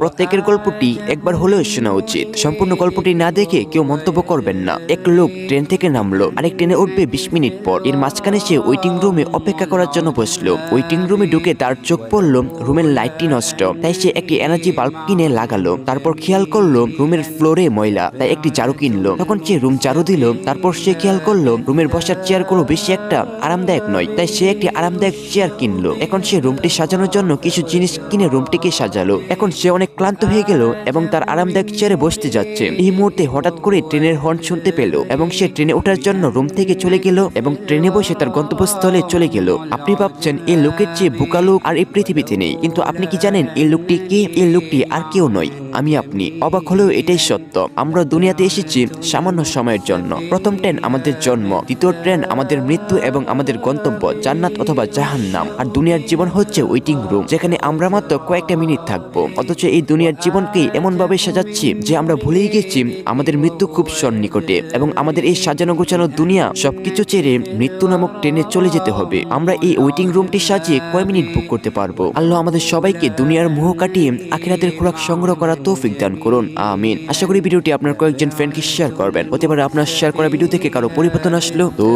প্রত্যেকের গল্পটি একবার হলেও শোনা উচিত। সম্পূর্ণ গল্পটি না দেখে কেউ মন্তব্য করবেন না। এক লোক ট্রেন থেকে নামলো, আরেক ট্রেনে উঠবে 20 মিনিট পর। এর মাঝখানে সে ওয়েটিং রুমে অপেক্ষা করার জন্য বসলো। ওয়েটিং রুমে ঢুকে তার চোখ পড়লো রুমের লাইটটি নষ্ট, তাই সে একটি এনার্জি বাল্ব কিনে লাগালো। তারপর খেয়াল করলো রুমের ফ্লোরে ময়লা, তাই একটি ঝাড়ু কিনলো। তখন সে রুম ঝাড়ু দিল। তারপর সে খেয়াল করলো রুমের বসার চেয়ারগুলো বেশি একটা আরামদায়ক নয়, তাই সে একটি আরামদায়ক চেয়ার কিনলো। এখন সে রুমটি সাজানোর জন্য কিছু জিনিস কিনে রুমটিকে সাজালো। এখন সে অনেক ক্লান্ত হয়ে গেল এবং তার আরামদায়ক চেয়ারে বসতে যাচ্ছে। এই মুহূর্তে হঠাৎ করে ট্রেনের হর্ন শুনতে পেল এবং সে ট্রেনে ওঠার জন্য রুম থেকে চলে গেল এবং ট্রেনে বসে তার গন্তব্যস্থলে চলে গেল। আপনি ভাবছেন এই লোকের চেয়ে বোকা লোক আর এই পৃথিবীতে নেই, কিন্তু আপনি কি জানেন এই লোকটি কে? এই লোকটি আর কেউ নয়, আমি আপনি। অবাক হলেও এটাই সত্য। আমরা দুনিয়াতে এসেছি সামান্য সময়ের জন্য। প্রথম ট্রেন আমাদের জন্ম, দ্বিতীয় ট্রেন আমাদের মৃত্যু এবং আমাদের গন্তব্য জান্নাত অথবা জাহান্নাম। আর দুনিয়ার জীবন হচ্ছে ওয়েটিং রুম, যেখানে আমরা মাত্র কয়েকটা মিনিট থাকবো। অথচ এই দুনিয়ার জীবনকে এমন ভাবে সাজাচ্ছি যে আমরা ভুলেই গেছি আমাদের মৃত্যু খুব সন্নিকটে এবং আমাদের এই সাজানো গোছানো দুনিয়া সবকিছু ছেড়ে মৃত্যু নামক ট্রেনে চলে যেতে হবে। আমরা এই ওয়েটিং রুমটি সাজিয়ে কয় মিনিট বুক করতে পারবো? আল্লাহ আমাদের সবাইকে দুনিয়ার মোহ কাটিয়ে আখিরাতের খোরাক সংগ্রহ করার তৌফিক দান করুন, আমিন। আশা করি ভিডিওটি আপনার কয়েকজন ফ্রেন্ডকে শেয়ার করবেন। হতে পারে আপনার শেয়ার করা ভিডিও থেকে কারো পরিবর্তন আসলো। তো